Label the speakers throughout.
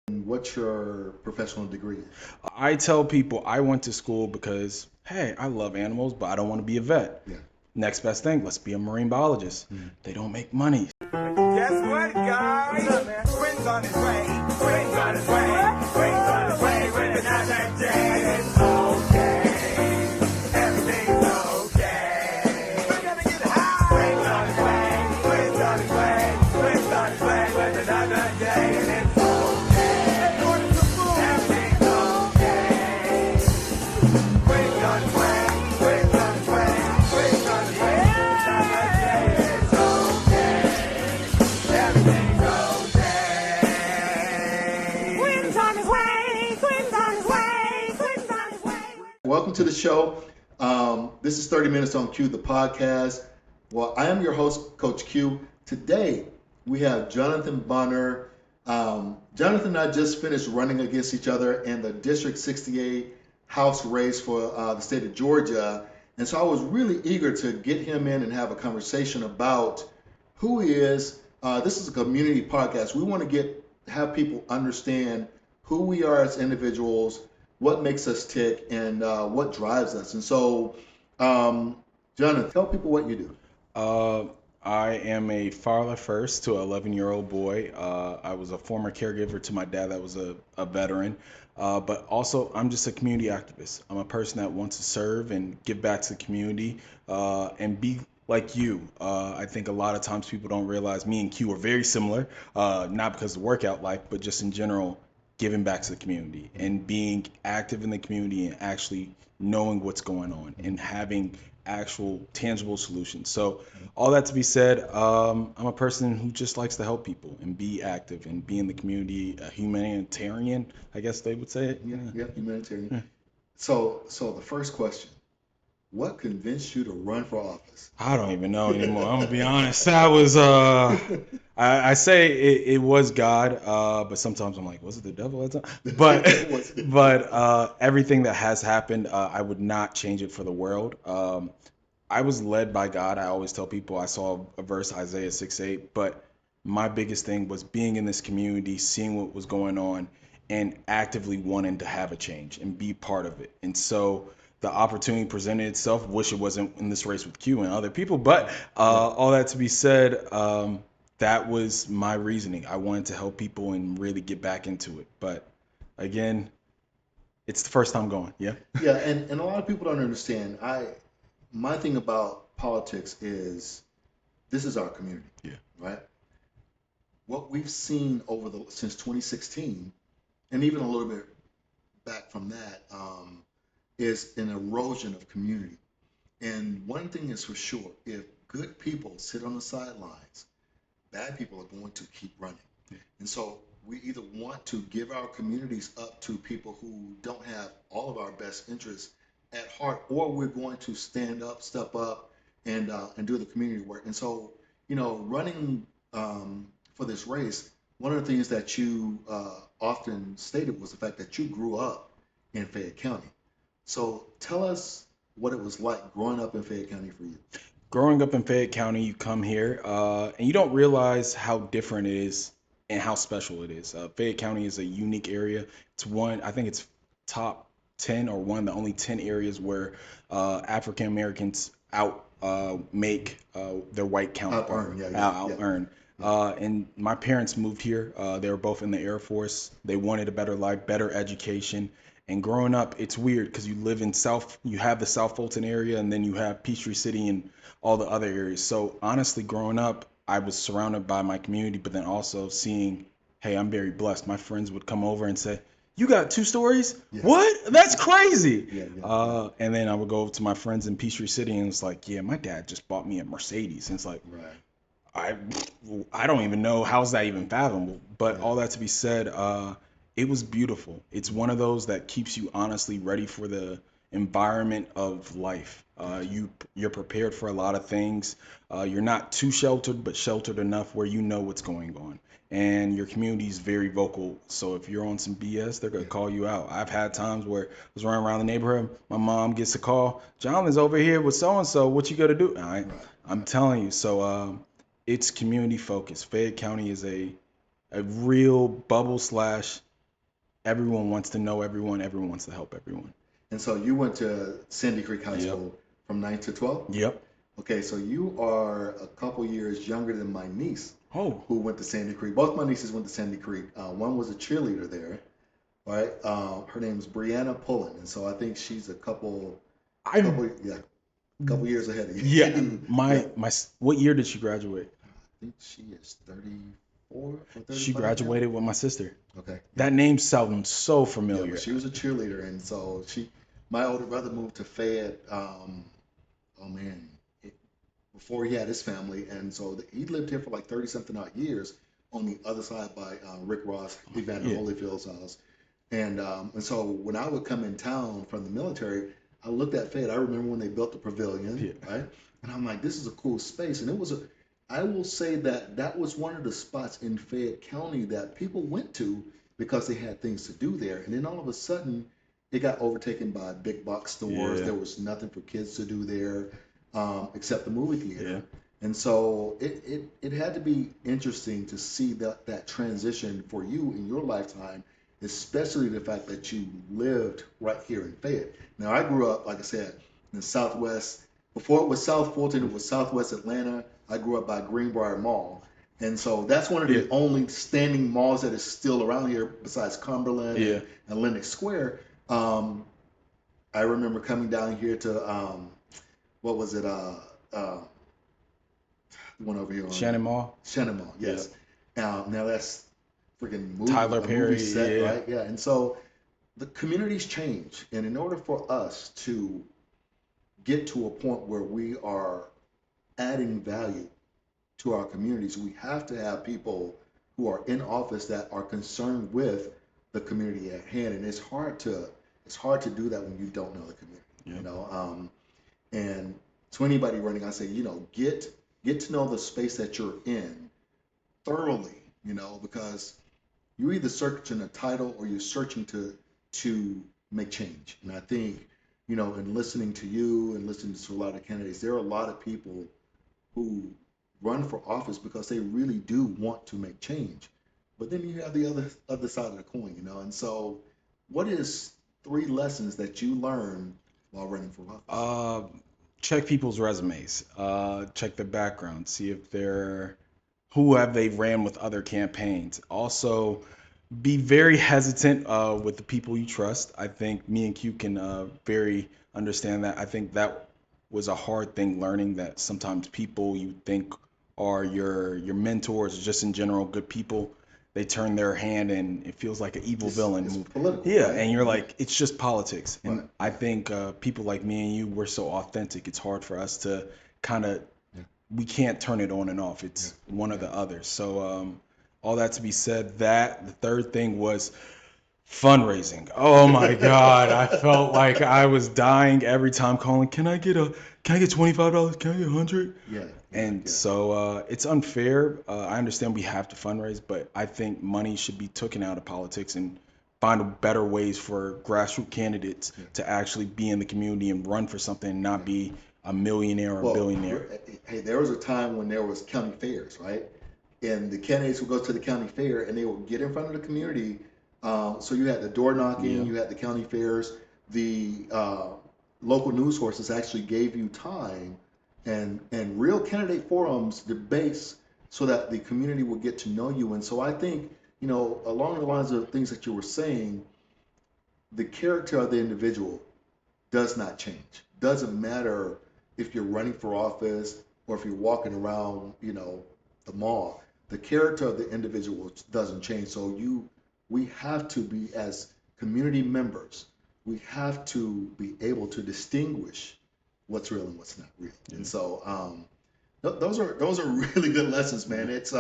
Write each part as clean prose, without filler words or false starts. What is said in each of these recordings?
Speaker 1: What's your professional degree?
Speaker 2: I tell people I went to school because, hey, I love animals, but I don't want to be a vet.
Speaker 1: Yeah.
Speaker 2: Next best thing, let's be a marine biologist.
Speaker 1: Mm.
Speaker 2: They don't make money.
Speaker 3: Guess what, guys? What's up, man? Spring's on its way. Spring's on its way. Spring's on its way. When the night day, it's okay. Everything's okay. We're gonna get high. Spring's on its way. Spring's on its way. Spring's on its way. When the night day, it's okay. According to food, everything's okay. Spring's on its way. Spring's on its way. Spring's on its way. When the night day, it's okay. Everything's okay. Quinn's on his way. Quinn's on his way. Quinn's on his way.
Speaker 1: Welcome to the show. This is 30 Minutes on Q, the podcast. Well, I am your host, Coach Q. Today, we have Jonathan Bonner. Jonathan and I just finished running against each other in the District 68 House race for the state of Georgia. And so I was really eager to get him in and have a conversation about who he is. This is a community podcast. We want to have people understand who we are as individuals, what makes us tick, and what drives us. And so, Jonathan, tell people what you do.
Speaker 2: I am a father first to an 11-year-old boy. I was a former caregiver to my dad that was a veteran. But also, I'm just a community activist. I'm a person that wants to serve and give back to the community and be like you. I think a lot of times people don't realize me and Q are very similar, not because of workout life, but just in general, giving back to the community and being active in the community and actually knowing what's going on and having actual tangible solutions. So all that to be said, I'm a person who just likes to help people and be active and be in the community, a humanitarian, I guess they would say it.
Speaker 1: Yeah, humanitarian. So the first question, what convinced you to run for office?
Speaker 2: I don't even know anymore. I'm gonna be honest. I say it was God, but sometimes I'm like, was it the devil? But everything that has happened, I would not change it for the world. I was led by God. I always tell people I saw a verse, Isaiah 6:8, but my biggest thing was being in this community, seeing what was going on, and actively wanting to have a change and be part of it. And so the opportunity presented itself. Wish it wasn't in this race with Q and other people, but all that to be said, that was my reasoning. I wanted to help people and really get back into it. But again, it's the first time going. Yeah.
Speaker 1: Yeah, and a lot of people don't understand. My thing about politics is this is our community,
Speaker 2: Yeah.
Speaker 1: right? What we've seen since 2016, and even a little bit back from that, is an erosion of community. And one thing is for sure, if good people sit on the sidelines, bad people are going to keep running. And so we either want to give our communities up to people who don't have all of our best interests at heart, or we're going to stand up, step up, and do the community work. And so, running for this race, one of the things that you often stated was the fact that you grew up in Fayette County. So tell us what it was like growing up in Fayette County for you.
Speaker 2: Growing up in Fayette County, you come here and you don't realize how different it is and how special it is. Fayette County is a unique area. I think it's top 10 or one of the only 10 areas where African Americans make their white counterpart, out earn. And my parents moved here. They were both in the Air Force. They wanted a better life, better education. And growing up, it's weird because you have the South Fulton area, and then you have Peachtree City and all the other areas. So honestly, growing up, I was surrounded by my community, but then also seeing, hey, I'm very blessed. My friends would come over and say, "You got 2 stories?
Speaker 1: Yeah.
Speaker 2: What? That's crazy."
Speaker 1: Yeah.
Speaker 2: And then I would go over to my friends in Peachtree City, and it's like, yeah, my dad just bought me a Mercedes. And it's like,
Speaker 1: Right.
Speaker 2: I don't even know how's that even fathomable. But
Speaker 1: Yeah.
Speaker 2: all that to be said, it was beautiful. It's one of those that keeps you honestly ready for the environment of life. You're prepared for a lot of things. You're not too sheltered, but sheltered enough where you know what's going on. And your community is very vocal. So if you're on some BS, they're gonna call you out. I've had times where I was running around the neighborhood. My mom gets a call. Jonathan's over here with so and so. What you gonna do? I'm telling you. So it's community focused. Fayette County is a real bubble slash everyone wants to know everyone. Everyone wants to help everyone.
Speaker 1: And so you went to Sandy Creek High
Speaker 2: Yep.
Speaker 1: School from 9 to 12?
Speaker 2: Yep.
Speaker 1: Okay, so you are a couple years younger than my niece
Speaker 2: Oh,
Speaker 1: who went to Sandy Creek. Both my nieces went to Sandy Creek. One was a cheerleader there, right? Her name's Brianna Pullen, and so I think she's a
Speaker 2: I
Speaker 1: couple years ahead of you.
Speaker 2: yeah.
Speaker 1: Yeah,
Speaker 2: What year did she graduate?
Speaker 1: I think she is 34 or
Speaker 2: She
Speaker 1: 35 now.
Speaker 2: graduated with my sister.
Speaker 1: Okay, yeah,
Speaker 2: That name sounds so
Speaker 1: yeah,
Speaker 2: familiar.
Speaker 1: but she was a cheerleader, and so my older brother moved to Fayette. Oh man, it, before he had his family, and so he lived here for like 30 something odd years on the other side by Rick Ross, Evander
Speaker 2: Yeah.
Speaker 1: Holyfield's house. And so when I would come in town from the military, I looked at Fayette. I remember when they built the pavilion,
Speaker 2: Yeah.
Speaker 1: right? And I'm like, this is a cool space. And I will say that that was one of the spots in Fayette County that people went to because they had things to do there. And then all of a sudden, it got overtaken by big box stores.
Speaker 2: Yeah.
Speaker 1: There was nothing for kids to do there except the movie theater.
Speaker 2: Yeah.
Speaker 1: And so it had to be interesting to see that transition for you in your lifetime, especially the fact that you lived right here in Fayette. Now, I grew up, like I said, in the Southwest. Before it was South Fulton, it was Southwest Atlanta. I grew up by Greenbrier Mall. And so that's one of
Speaker 2: Yeah.
Speaker 1: the only standing malls that is still around here besides Cumberland
Speaker 2: Yeah.
Speaker 1: and Lenox Square. Um, I remember coming down here to, what was it? The one over here on
Speaker 2: Shannon Mall.
Speaker 1: Shannon Mall, yes. Now that's freaking
Speaker 2: Tyler
Speaker 1: a
Speaker 2: Perry,
Speaker 1: movie set,
Speaker 2: yeah.
Speaker 1: right? Yeah. And so the communities change. And in order for us to get to a point where we are adding value to our communities, we have to have people who are in office that are concerned with the community at hand. And it's hard to do that when you don't know the community,
Speaker 2: Yeah.
Speaker 1: you know. And to anybody running, I say, get to know the space that you're in thoroughly, because you're either searching a title or you're searching to make change. And I think, in listening to you and listening to a lot of candidates, there are a lot of people who run for office because they really do want to make change. But then you have the other side of the coin, And so, what is 3 lessons that you learned while running for office?
Speaker 2: Check people's resumes. Check their background. See if who have they ran with other campaigns. Also, be very hesitant with the people you trust. I think me and Q can very understand that. I think that was a hard thing learning that sometimes people you think are your mentors, just in general good people, they turn their hand and it feels like an evil villain
Speaker 1: It's
Speaker 2: move.
Speaker 1: political,
Speaker 2: Yeah,
Speaker 1: right?
Speaker 2: and you're like, it's just politics. And
Speaker 1: Right.
Speaker 2: I think people like me and you, we're so authentic. It's hard for us to kind of,
Speaker 1: Yeah.
Speaker 2: we can't turn it on and off. It's one or the other. So all that to be said, the third thing was fundraising. Oh my God, I felt like I was dying every time calling. Can I get $25? Can I get 100?
Speaker 1: Yeah.
Speaker 2: And
Speaker 1: yeah.
Speaker 2: so it's unfair. I understand we have to fundraise, but I think money should be taken out of politics and find better ways for grassroots candidates to actually be in the community and run for something and not be a millionaire or a
Speaker 1: Well,
Speaker 2: billionaire.
Speaker 1: hey, there was a time when there was county fairs, right? And the candidates would go to the county fair and they would get in front of the community. So you had the door knocking,
Speaker 2: Yeah.
Speaker 1: you had the county fairs. The local news sources actually gave you time and real candidate forums, debates, so that the community would get to know you. And so I think, along the lines of things that you were saying, the character of the individual does not change. Doesn't matter if you're running for office or if you're walking around, the mall. The character of the individual doesn't change. So we have to be, as community members, we have to be able to distinguish what's real and what's not real. And so those are really good lessons, man. It's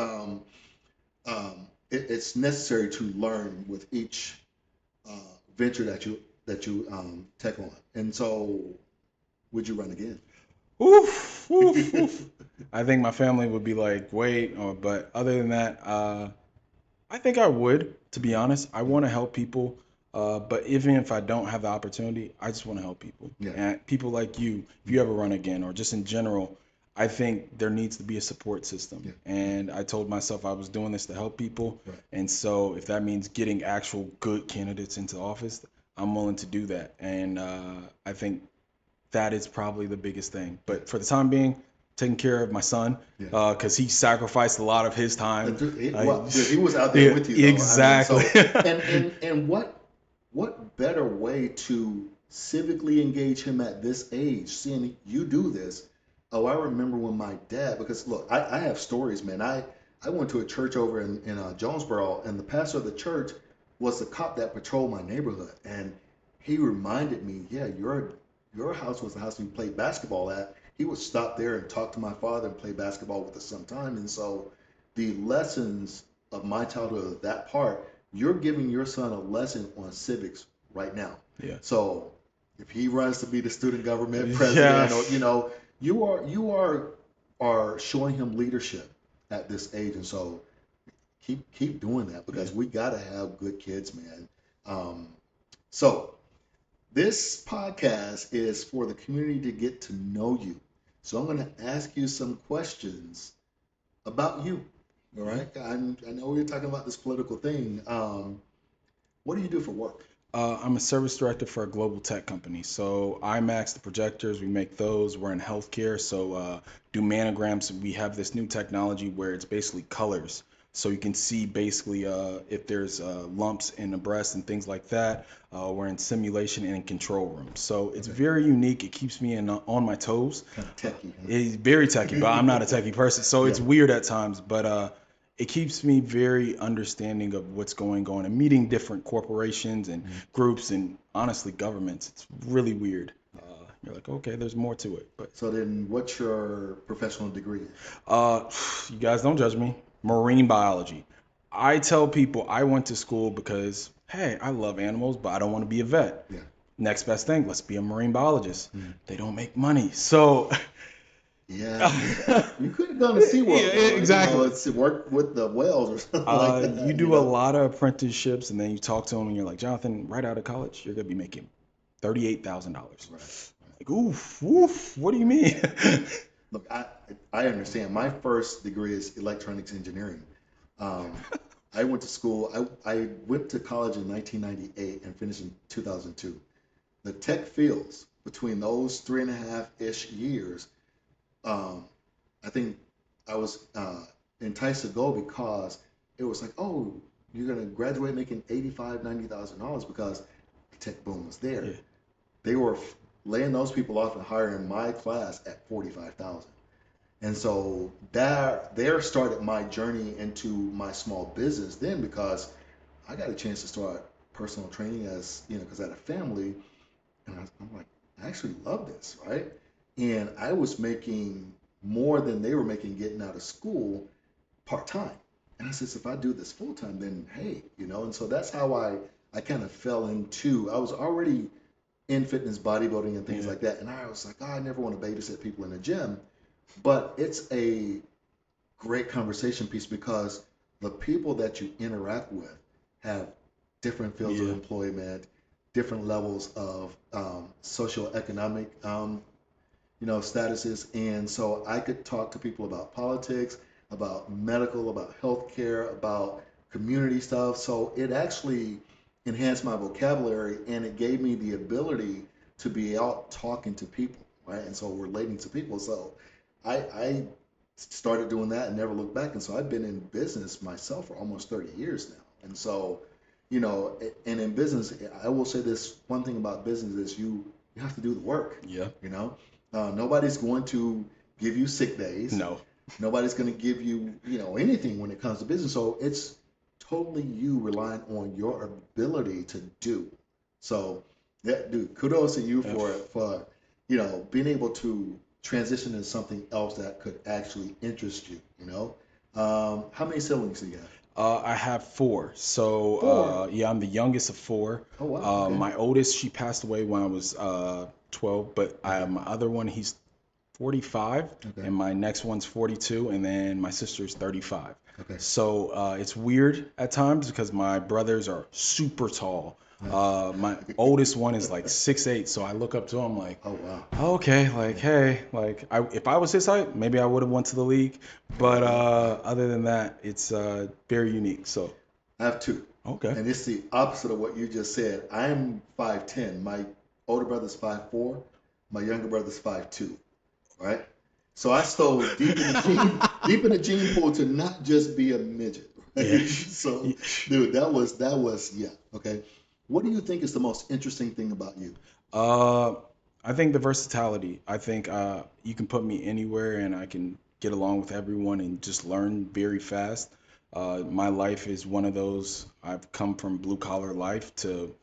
Speaker 1: necessary to learn with each uh, venture that you take on. And so, would you run again?
Speaker 2: Oof, oof, oof. I think my family would be like, wait, but other than that, I think I would, to be honest. I want to help people, but even if I don't have the opportunity, I just want to help people.
Speaker 1: Yeah.
Speaker 2: And people like you, if you ever run again, or just in general, I think there needs to be a support system.
Speaker 1: Yeah.
Speaker 2: And I told myself I was doing this to help people.
Speaker 1: Right.
Speaker 2: And so if that means getting actual good candidates into office, I'm willing to do that. And I think that is probably the biggest thing. But for the time being, taking care of my son,
Speaker 1: Yeah.
Speaker 2: because he sacrificed a lot of his time.
Speaker 1: Well, he was out there
Speaker 2: Yeah,
Speaker 1: with you, though.
Speaker 2: exactly.
Speaker 1: And what better way to civically engage him at this age, seeing you do this? Oh, I remember when my dad, because look, I have stories, man. I went to a church over in Jonesboro, and the pastor of the church was the cop that patrolled my neighborhood, and he reminded me, yeah, your house was the house we played basketball at. He would stop there and talk to my father and play basketball with us sometime. And so the lessons of my childhood, that part, you're giving your son a lesson on civics right now.
Speaker 2: Yeah.
Speaker 1: So if he runs to be the student government
Speaker 2: Yeah.
Speaker 1: president, or you are showing him leadership at this age. And so keep doing that, because we got to have good kids, man. So this podcast is for the community to get to know you. So I'm going to ask you some questions about you. All right. I know we're talking about this political thing. What do you do for work?
Speaker 2: I'm a service director for a global tech company. So IMAX, the projectors, we make those. We're in healthcare. So do manograms. We have this new technology where it's basically colors. So you can see basically if there's lumps in the breast and things like that. We're in simulation and in control rooms. So it's very unique. It keeps me on my toes.
Speaker 1: Kind of techie. Huh?
Speaker 2: It's very techie, but I'm not a techie person. So it's weird at times. But it keeps me very understanding of what's going on and meeting different corporations and groups and honestly governments. It's really weird. You're like, okay, there's more to it. But
Speaker 1: So then what's your professional degree?
Speaker 2: you guys don't judge me. Marine biology. I tell people I went to school because, hey, I love animals, but I don't want to be a vet.
Speaker 1: Yeah.
Speaker 2: Next best thing, let's be a marine biologist. They don't make money. So
Speaker 1: Yeah. You could have gone to SeaWorld.
Speaker 2: Yeah,
Speaker 1: though,
Speaker 2: exactly.
Speaker 1: Let's work with the whales or something like that.
Speaker 2: you do a lot of apprenticeships, and then you talk to them, and you're like, Jonathan, right out of college, you're gonna be making $38,000.
Speaker 1: Right.
Speaker 2: Like, oof, what do you mean?
Speaker 1: Look, I understand. My first degree is electronics engineering. I went to school. I went to college in 1998 and finished in 2002. The tech fields between those 3.5-ish years, I think I was enticed to go because it was like, oh, you're gonna graduate making $85,000-$90,000 because the tech boom was there.
Speaker 2: Yeah.
Speaker 1: They were laying those people off and hiring my class at 45,000. And so there started my journey into my small business then, because I got a chance to start personal training as, because I had a family, and I'm like, I actually love this, right? And I was making more than they were making getting out of school part-time. And I said, if I do this full-time, then hey, and so that's how I kind of fell into, I was already in fitness, bodybuilding, and things like that. And I was like, oh, I never want to babysit people in the gym. But it's a great conversation piece, because the people that you interact with have different fields of employment, different levels of socioeconomic, statuses. And so I could talk to people about politics, about medical, about healthcare, about community stuff. So it actually enhanced my vocabulary, and it gave me the ability to be out talking to people, right? And so relating to people. So I started doing that and never looked back. And so I've been in business myself for almost 30 years now. And so, and in business, I will say this one thing about business is you have to do the work.
Speaker 2: Yeah.
Speaker 1: Nobody's going to give you sick days.
Speaker 2: No.
Speaker 1: Nobody's going to give you, anything when it comes to business. So it's totally you relying on your ability to do. So, dude, kudos to you for being able to transition into something else that could actually interest you. How many siblings do you have?
Speaker 2: I have four. So,
Speaker 1: Four?
Speaker 2: I'm the youngest of four.
Speaker 1: Oh, wow. Okay.
Speaker 2: My oldest, she passed away when I was 12, but my other one, he's 45,
Speaker 1: Okay.
Speaker 2: and my next one's 42, and then my sister's 35.
Speaker 1: Okay.
Speaker 2: So it's weird at times because my brothers are super tall. My oldest one is like 6'8", so I look up to him like,
Speaker 1: Oh wow.
Speaker 2: okay, like hey, like if I was his height, maybe I would have went to the league. But other than that, it's very unique. So
Speaker 1: I have two.
Speaker 2: okay,
Speaker 1: And it's the opposite of what you just said. I'm 5'10". My older brother's 5'4". My younger brother's 5'2". Right? So I stole deep in the gene pool to not just be a midget. Right?
Speaker 2: yeah.
Speaker 1: So, dude, that was yeah. Okay. What do you think is the most interesting thing about you?
Speaker 2: Uh, I think the versatility. I think you can put me anywhere and I can get along with everyone and just learn very fast. My life is one of those. I've come from blue collar life to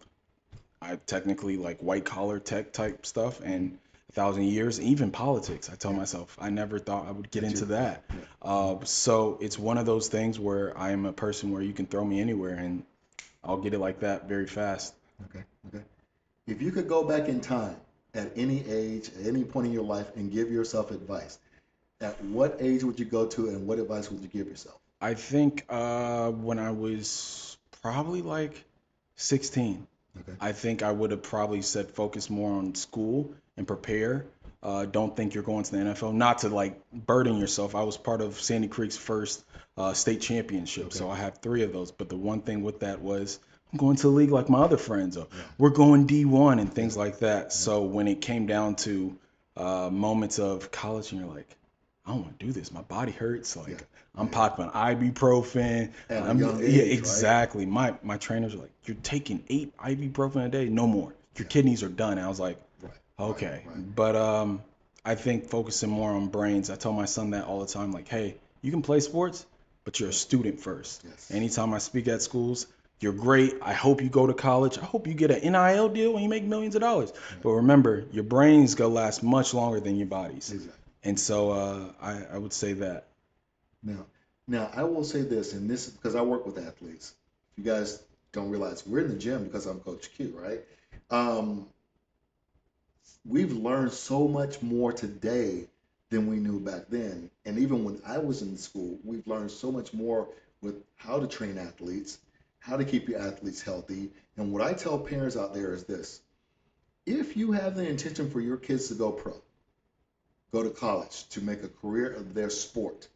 Speaker 2: I technically like white collar tech type stuff and 1,000 years, even politics. I tell
Speaker 1: Yeah.
Speaker 2: myself I never thought I would get
Speaker 1: That
Speaker 2: into
Speaker 1: you,
Speaker 2: that.
Speaker 1: yeah, yeah.
Speaker 2: So it's one of those things where I am a person where you can throw me anywhere and I'll get it like that very fast.
Speaker 1: Okay. Okay. If you could go back in time at any age, at any point in your life, and give yourself advice, at what age would you go to, and what advice would you give yourself?
Speaker 2: I think when I was probably like 16,
Speaker 1: Okay.
Speaker 2: I think I would have probably said focus more on school and prepare. Don't think you're going to the NFL. Not to like burden yourself. I was part of Sandy Creek's first state championship,
Speaker 1: Okay.
Speaker 2: so I have three of those. But the one thing with that was I'm going to the league like my other friends, or
Speaker 1: Yeah.
Speaker 2: we're going D1 and things
Speaker 1: Yeah.
Speaker 2: like that.
Speaker 1: Yeah.
Speaker 2: So when it came down to moments of college, and you're like, I don't want to do this. My body hurts.
Speaker 1: Yeah.
Speaker 2: Like I'm
Speaker 1: Yeah.
Speaker 2: popping ibuprofen.
Speaker 1: At a
Speaker 2: I'm
Speaker 1: young
Speaker 2: yeah,
Speaker 1: age, right?
Speaker 2: exactly. My trainers are like, you're taking 8 ibuprofen a day, no more. Your
Speaker 1: Yeah.
Speaker 2: kidneys are done. And I was like,
Speaker 1: Right.
Speaker 2: okay.
Speaker 1: Right.
Speaker 2: But I think focusing more on brains. I tell my son that all the time. Like, hey, you can play sports, but you're a student first.
Speaker 1: Yes.
Speaker 2: Anytime I speak at schools, you're great. I hope you go to college. I hope you get an NIL deal and you make millions of dollars.
Speaker 1: Yeah.
Speaker 2: But remember, your brains go last much longer than your bodies.
Speaker 1: Exactly.
Speaker 2: And so I would say that.
Speaker 1: Now, now I will say this, and this is because I work with athletes. If you guys don't realize, we're in the gym because I'm Coach Q, right? Um, we've learned so much more today than we knew back then. And even when I was in school, we've learned so much more with how to train athletes, how to keep your athletes healthy. And what I tell parents out there is this: if you have the intention for your kids to go pro, go to college, to make a career of their sport,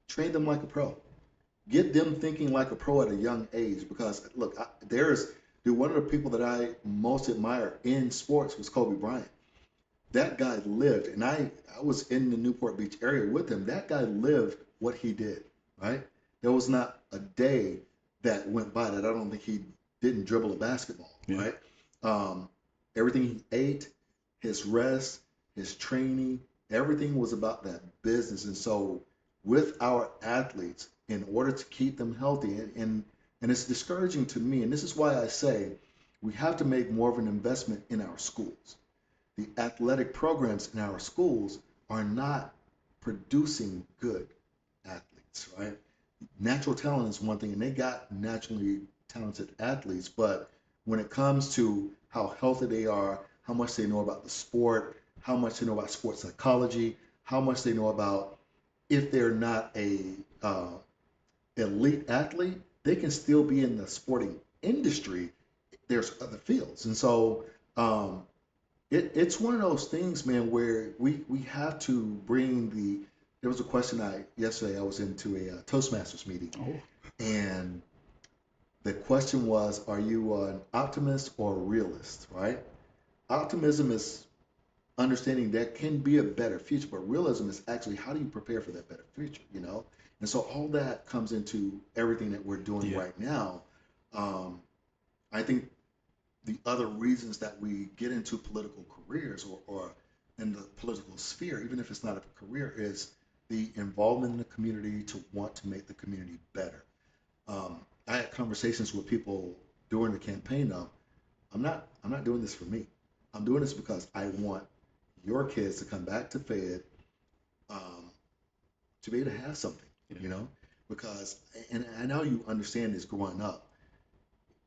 Speaker 1: train them like a pro. Get them thinking like a pro at a young age. Because look, one of the people that I most admire in sports was Kobe Bryant. That guy lived, and I was in the Newport Beach area with him. That guy lived what he did, right? There was not a day that went by that I don't think he didn't dribble a basketball,
Speaker 2: Yeah.
Speaker 1: right? Um, Everything he ate, his rest, his training, everything was about that business. And so, with our athletes, in order to keep them healthy, and it's discouraging to me, and this is why I say we have to make more of an investment in our schools. The athletic programs in our schools are not producing good athletes, right? Natural talent is one thing, and they got naturally talented athletes, but when it comes to how healthy they are, how much they know about the sport, how much they know about sports psychology, how much they know about, if they're not a elite athlete, they can still be in the sporting industry. There's other fields, and so it's one of those things, man, where we have to bring the. There was a question yesterday. I was into a Toastmasters meeting,
Speaker 2: Oh,
Speaker 1: and the question was, are you an optimist or a realist, right? Optimism is understanding there can be a better future, but realism is actually how do you prepare for that better future, you know? And so all that comes into everything that we're doing
Speaker 2: yeah.
Speaker 1: right now. Um, I think the other reasons that we get into political careers or in the political sphere, even if it's not a career, is the involvement in the community to want to make the community better. I had conversations with people during the campaign of, I'm not doing this for me. I'm doing this because I want your kids to come back to Fayette, um, to be able to have something,
Speaker 2: Yeah.
Speaker 1: you know, because, and I know you understand this growing up,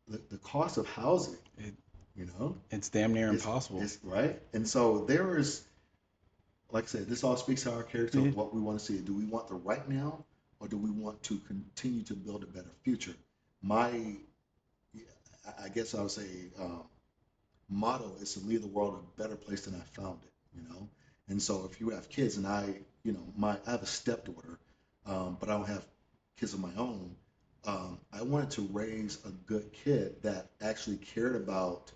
Speaker 1: the cost of housing,
Speaker 2: It,
Speaker 1: you know,
Speaker 2: it's damn near
Speaker 1: is
Speaker 2: impossible.
Speaker 1: is right. And so there is like I said, this all speaks to our character
Speaker 2: Yeah.
Speaker 1: of what we want to see. Do we want the right now, or do we want to continue to build a better future? My, I guess I would say, motto is to leave the world a better place than I found it. And so if you have kids, and I have a stepdaughter, but I don't have kids of my own. I wanted to raise a good kid that actually cared about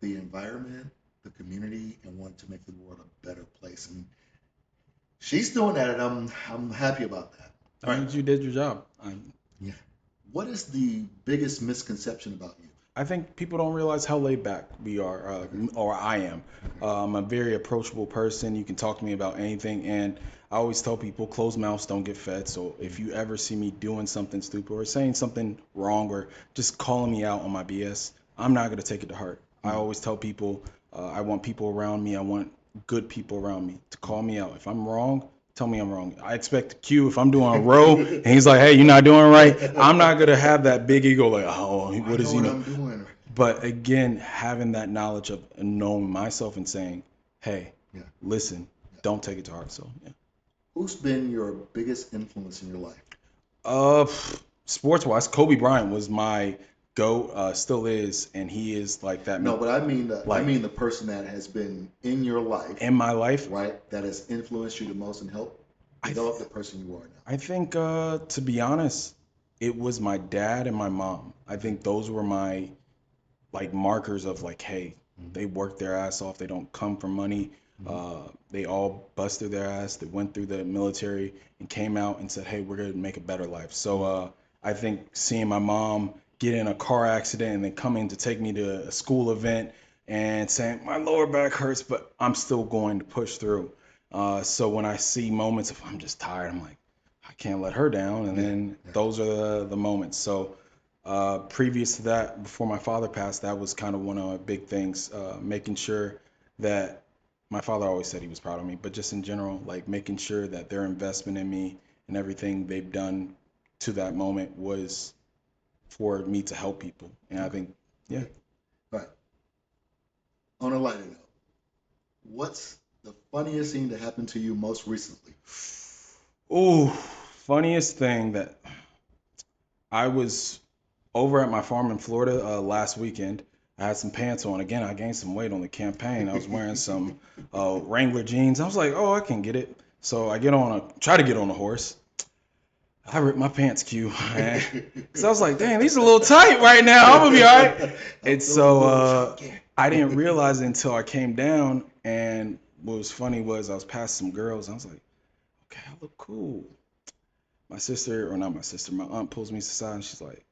Speaker 1: the environment, the community, and wanted to make the world a better place. And she's doing that, and I'm happy about that. All
Speaker 2: I
Speaker 1: right.
Speaker 2: think you did your job.
Speaker 1: Yeah. What is the biggest misconception about you?
Speaker 2: I think people don't realize how laid back we are, or I am. I'm a very approachable person. You can talk to me about anything, and I always tell people, closed mouths don't get fed. So if you ever see me doing something stupid or saying something wrong or just calling me out on my BS, I'm not gonna take it to heart. I always tell people, I want people around me. I want good people around me to call me out. If I'm wrong, tell me I'm wrong. I expect Q if I'm doing a row and he's like, "Hey, you're not doing it right." I'm not gonna have that big ego like, "Oh,
Speaker 1: I
Speaker 2: what
Speaker 1: know
Speaker 2: is he
Speaker 1: what
Speaker 2: know?"
Speaker 1: I'm doing.
Speaker 2: But again, having that knowledge of knowing myself and saying, "Hey,
Speaker 1: Yeah.
Speaker 2: listen,
Speaker 1: Yeah.
Speaker 2: don't take it to heart." So yeah.
Speaker 1: Who's been your biggest influence in your life?
Speaker 2: Uh, Sports wise, Kobe Bryant was my GOAT, still is, and he is like that.
Speaker 1: No, but I
Speaker 2: Like
Speaker 1: mean the person that has been in your life,
Speaker 2: in my life,
Speaker 1: right? That has influenced you the most and helped
Speaker 2: I
Speaker 1: develop the person you are now.
Speaker 2: I think to be honest, it was my dad and my mom. I think those were my like markers of like, hey, they work their ass off. They don't come from money. They all busted their ass. They went through the military and came out and said, hey, we're gonna make a better life. So I think seeing my mom get in a car accident and then coming to take me to a school event and saying my lower back hurts, but I'm still going to push through. So when I see moments of I'm just tired, I'm like, I can't let her down. And then those are the moments. So previous to that, before my father passed, that was kind of one of my big things, making sure that my father always said he was proud of me, but just in general, like making sure that their investment in me and everything they've done to that moment was for me to help people. And I think, yeah.
Speaker 1: Right. On a lighter note, what's the funniest thing that happened to you most recently?
Speaker 2: Ooh, funniest thing that I was over at my farm in Florida last weekend. I had some pants on. Again, I gained some weight on the campaign. I was wearing some Wrangler jeans. I was like, oh, I can get it. So I try to get on a horse. I ripped my pants, Q. So I was like, dang, these are a little tight right now. I'm gonna be all right. And so I didn't realize it until I came down. And what was funny was I was past some girls. I was like, okay, I look cool. My sister, or not my sister, my aunt pulls me aside and she's like,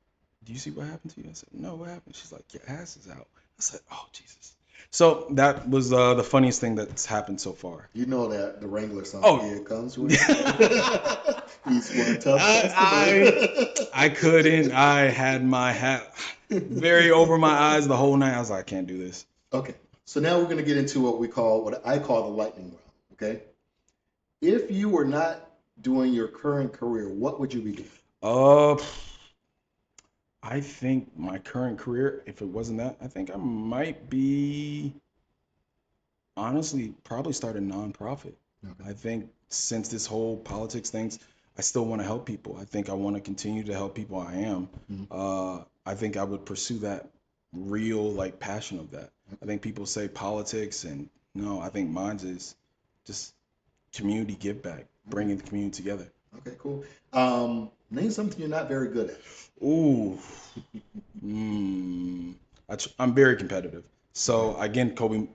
Speaker 2: do you see what happened to you? I said, no, what happened? She's like, your ass is out. I said, oh, Jesus. So that was the funniest thing that's happened so far.
Speaker 1: You know that the Wrangler song,
Speaker 2: Oh.
Speaker 1: Here It Comes with. He's one tough customer.
Speaker 2: I couldn't. I had my hat very over my eyes the whole night. I was like, I can't do this.
Speaker 1: Okay, so now we're going to get into what I call the lightning round. Okay, if you were not doing your current career, what would you be doing?
Speaker 2: I think my current career, if it wasn't that, I think I might be honestly probably start a nonprofit.
Speaker 1: Okay.
Speaker 2: I think since this whole politics things, I still want to help people. I think I want to continue to help people. I am. I think I would pursue that real like passion of that. I think people say politics, and no, I think mine's is just community give back, bringing the community together.
Speaker 1: Okay, cool. Name something you're not very good at.
Speaker 2: Ooh, I'm very competitive. So again, Kobe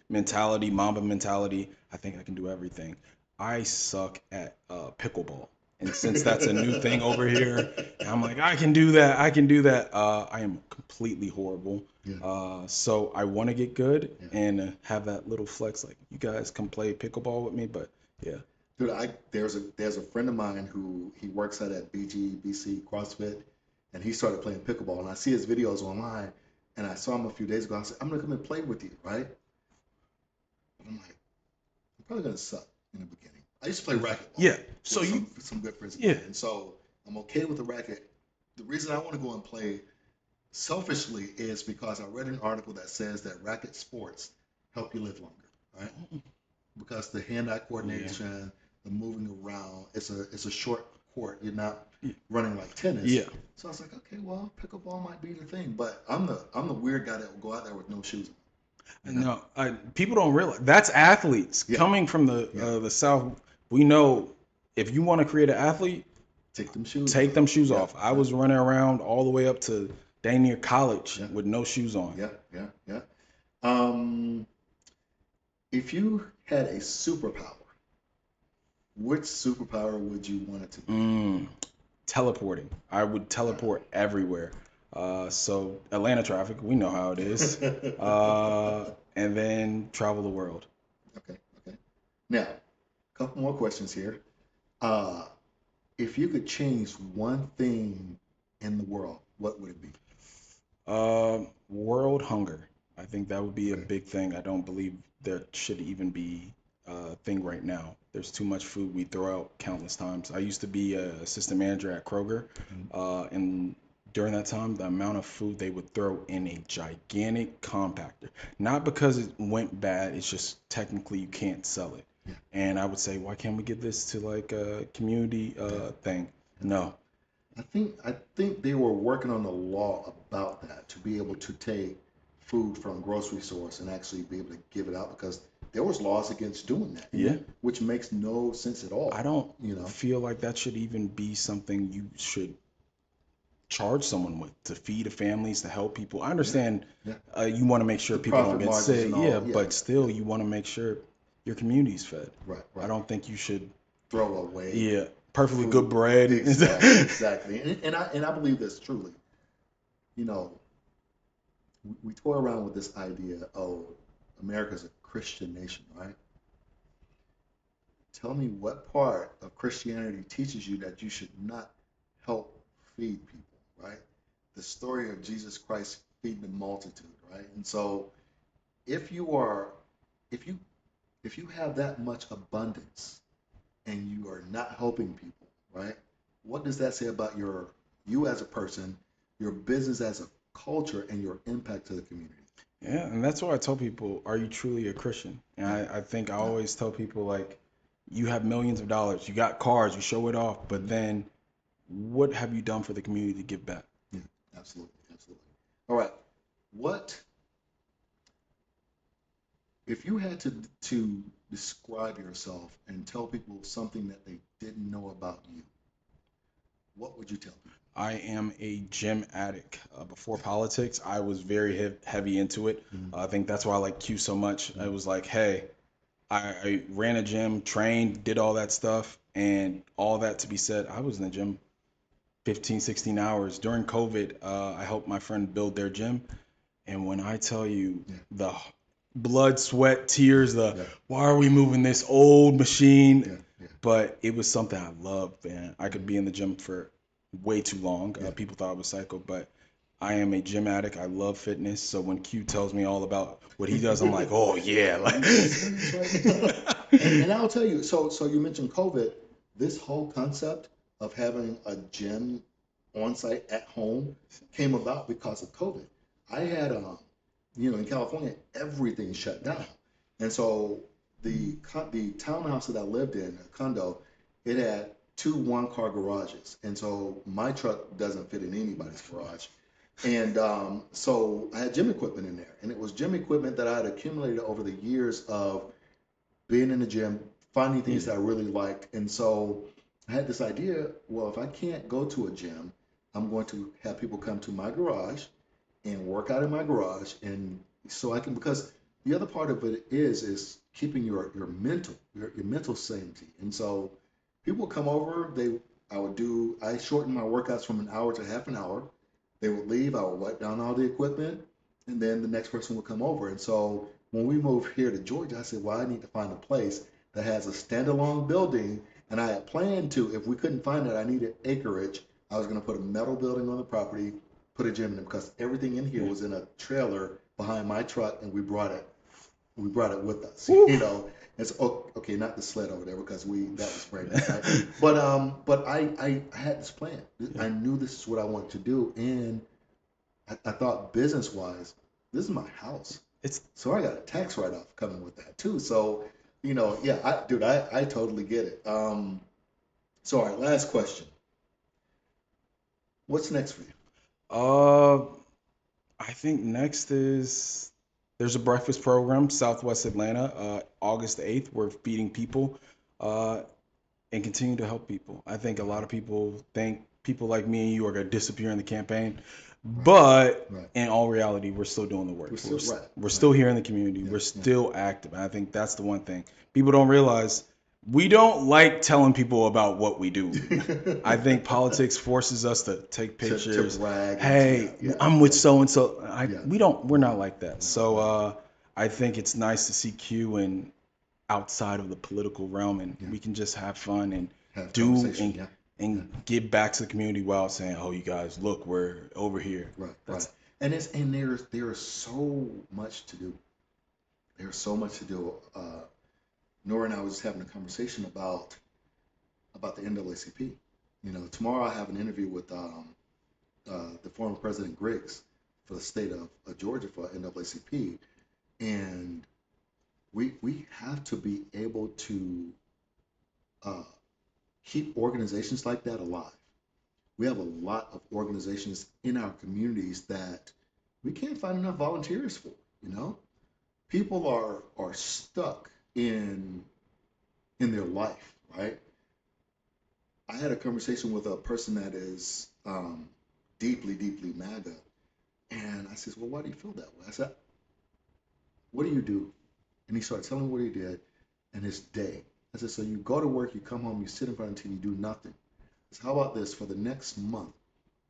Speaker 2: mentality, Mamba mentality. I think I can do everything. I suck at pickleball, and since that's a new thing over here, I'm like, I can do that. I can do that. I am completely horrible.
Speaker 1: Yeah.
Speaker 2: So I want to get good
Speaker 1: Yeah.
Speaker 2: and have that little flex, like you guys come play pickleball with me. But yeah,
Speaker 1: Dude, there's a friend of mine who he works at BC CrossFit, and he started playing pickleball. And I see his videos online, and I saw him a few days ago. I said, I'm gonna come and play with you, right? But I'm like, I'm probably gonna suck in the beginning. I used to play racquetball.
Speaker 2: Yeah. So you
Speaker 1: some good friends of
Speaker 2: Yeah.
Speaker 1: mine, and so I'm okay with the racket. The reason I want to go and play selfishly is because I read an article that says that racket sports help you live longer, right? because the hand-eye coordination, the moving around, it's a short court. You're not running like tennis.
Speaker 2: Yeah.
Speaker 1: So I was like, okay, well, pickleball might be the thing, but I'm the weird guy that will go out there with no shoes on. You know?
Speaker 2: No, people don't realize that's athletes
Speaker 1: Yeah.
Speaker 2: coming from the South. We know if you want to create an athlete,
Speaker 1: Take them shoes.
Speaker 2: take
Speaker 1: off.
Speaker 2: them shoes
Speaker 1: Yeah,
Speaker 2: off. I
Speaker 1: yeah,
Speaker 2: was running around all the way up to dang near college
Speaker 1: Yeah.
Speaker 2: with no shoes on.
Speaker 1: Yeah. Um, if you had a superpower, which superpower would you want it to be?
Speaker 2: Teleporting. I would teleport everywhere. So Atlanta traffic, we know how it is. And then travel the world.
Speaker 1: Okay. Now, a couple more questions here. Uh, if you could change one thing in the world, what would it be?
Speaker 2: World hunger. I think that would be a
Speaker 1: Okay.
Speaker 2: big thing. I don't believe there should even be a thing right now. There's too much food we throw out countless times. I used to be a assistant manager at Kroger, and during that time, the amount of food they would throw in a gigantic compactor, not because it went bad, it's just technically you can't sell it.
Speaker 1: Yeah.
Speaker 2: And I would say, why can't we give this to like a community thing? No.
Speaker 1: I think they were working on the law about that to be able to take food from grocery stores and actually be able to give it out because there was laws against doing that.
Speaker 2: Yeah.
Speaker 1: Which makes no sense at all.
Speaker 2: I don't
Speaker 1: You know.
Speaker 2: feel like that should even be something you should charge someone with to feed the families, to help people. I understand
Speaker 1: Yeah.
Speaker 2: you want to make sure
Speaker 1: The
Speaker 2: people don't
Speaker 1: profit
Speaker 2: get
Speaker 1: margins
Speaker 2: sick,
Speaker 1: and all.
Speaker 2: yeah,
Speaker 1: Yeah.
Speaker 2: but still you want to make sure your community's fed.
Speaker 1: Right.
Speaker 2: I don't think you should,
Speaker 1: Throw away.
Speaker 2: yeah, perfectly
Speaker 1: Food.
Speaker 2: good bread.
Speaker 1: Exactly. And I believe this truly. You know, we toy around with this idea, oh, America's a Christian nation, right? Tell me what part of Christianity teaches you that you should not help feed people, right? The story of Jesus Christ feeding the multitude, right? And so if you are if you if you have that much abundance and you are not helping people, right? What does that say about you as a person, your business as a culture, and your impact to the community?
Speaker 2: Yeah, and that's why I tell people, are you truly a Christian? And
Speaker 1: Yeah.
Speaker 2: I think I always tell people, like, you have millions of dollars, you got cars, you show it off, but then what have you done for the community to give back?
Speaker 1: Yeah, absolutely. All right. What if you had to describe yourself and tell people something that they didn't know about you? What would you tell them?
Speaker 2: I am a gym addict. Before politics, I was very heavy into it. I think that's why I like Q so much. I was like, hey, I ran a gym, trained, did all that stuff, and all that to be said, I was in the gym 15, 16 hours. During COVID, I helped my friend build their gym. And when I tell you the blood, sweat, tears, why are we moving this old machine? But it was something I loved, man. I could be in the gym for way too long. People thought I was psycho, but I am a gym addict. I love fitness. So when Q tells me all about what he does, I'm like, oh yeah.
Speaker 1: And I'll tell you, so you mentioned COVID. This whole concept of having a gym on site at home came about because of COVID. I had, in California, everything shut down, and so the townhouse that I lived in, a condo, it had two one-car garages, and so my truck doesn't fit in anybody's garage. And so I had gym equipment in there, and it was gym equipment that I had accumulated over the years of being in the gym, finding things that I really liked. And so I had this idea, well, if I can't go to a gym, I'm going to have people come to my garage and work out in my garage. And so I can, because the other part of it is keeping your mental sanity. And so people would come over, I shortened my workouts from an hour to half an hour. They would leave, I would wipe down all the equipment, and then the next person would come over. And so when we moved here to Georgia, I said, well, I need to find a place that has a standalone building. And I had planned to, if we couldn't find it, I needed acreage. I was going to put a metal building on the property, put a gym in it, because everything in here was in a trailer behind my truck, and we brought it with us. It's okay, not the sled over there because that was brand new, right? But I had this plan. I knew this is what I wanted to do, and I thought business wise, this is my house. So I got a tax write off coming with that too. So Yeah, I totally get it. So, all right, last question. What's next for you?
Speaker 2: Uh, I think next is there's a breakfast program, Southwest Atlanta, August 8th. We're feeding people uh, and continue to help people. I think a lot of people think people like me and you are going to disappear in the campaign,
Speaker 1: Right,
Speaker 2: but
Speaker 1: right.
Speaker 2: in all reality, we're still doing the work.
Speaker 1: We're still right,
Speaker 2: We're
Speaker 1: right.
Speaker 2: still here in the community.
Speaker 1: Yeah,
Speaker 2: We're
Speaker 1: yeah.
Speaker 2: still active. And I think that's the one thing people don't realize. We don't like telling people about what we do. I think politics forces us to take
Speaker 1: To
Speaker 2: pictures.
Speaker 1: brag and
Speaker 2: Hey,
Speaker 1: yeah,
Speaker 2: I'm with
Speaker 1: yeah,
Speaker 2: so and so.
Speaker 1: yeah.
Speaker 2: We're not like that. So
Speaker 1: Right.
Speaker 2: I think it's nice to see Q and outside of the political realm, and
Speaker 1: Yeah.
Speaker 2: we can just have fun and
Speaker 1: Have
Speaker 2: do
Speaker 1: conversation. Yeah, yeah.
Speaker 2: give back to the community while saying, "Oh, you guys, look, we're over here."
Speaker 1: Right, right.
Speaker 2: That's
Speaker 1: And there is so much to do. There's so much to do. Nora and I was just having a conversation about the NAACP. Tomorrow I have an interview with the former President Griggs for the state of Georgia for NAACP, and we have to be able to uh, keep organizations like that alive. We have a lot of organizations in our communities that we can't find enough volunteers for. You know, people are stuck in their life, right? I had a conversation with a person that is deeply, deeply MAGA, and I said, "Well, why do you feel that way?" I said, "What do you do?" And he started telling me what he did and his day. I said, "So you go to work, you come home, you sit in front of the TV, you do nothing." I said, "How about this for the next month,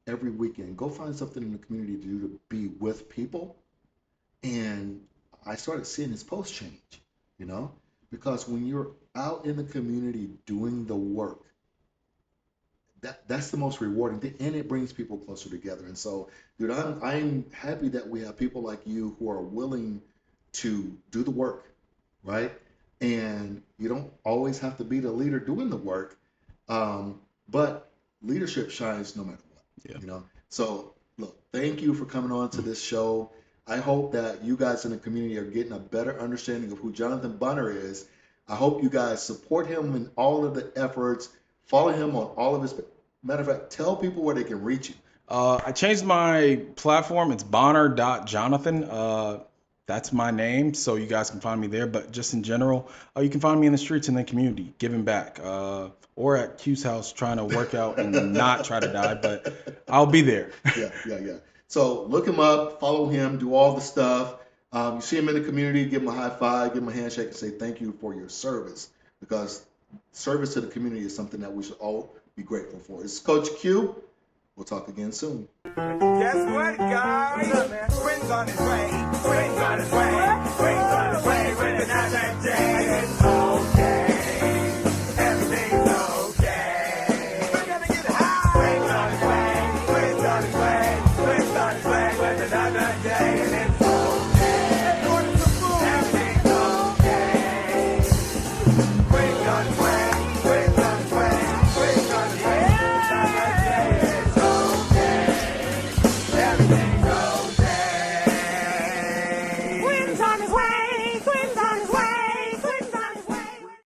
Speaker 1: every weekend, go find something in the community to do to be with people." And I started seeing his post change, you know, because when you're out in the community doing the work, that's the most rewarding thing, and it brings people closer together. And so, dude, I'm happy that we have people like you who are willing to do the work, right? And you don't always have to be the leader doing the work, but leadership shines no matter
Speaker 2: yeah.
Speaker 1: what, you know. So, look, thank you for coming on to this show. I hope that you guys in the community are getting a better understanding of who Jonathan Bunner is. I hope you guys support him in all of the efforts. Follow him on all of his. Matter of fact, tell people where they can reach you.
Speaker 2: I changed my platform. It's Bonner.Jonathan. That's my name, so you guys can find me there. But just in general, you can find me in the streets in the community, giving back, or at Q's house trying to work out and not try to die. But I'll be there.
Speaker 1: Yeah, yeah, yeah. So look him up, follow him, do all the stuff. You see him in the community, give him a high five, give him a handshake, and say thank you for your service, because service to the community is something that we should all be grateful for. It's Coach Q. We'll talk again soon.
Speaker 3: Guess what, guys? What's up, man? Spring's on its way. Spring's on its way.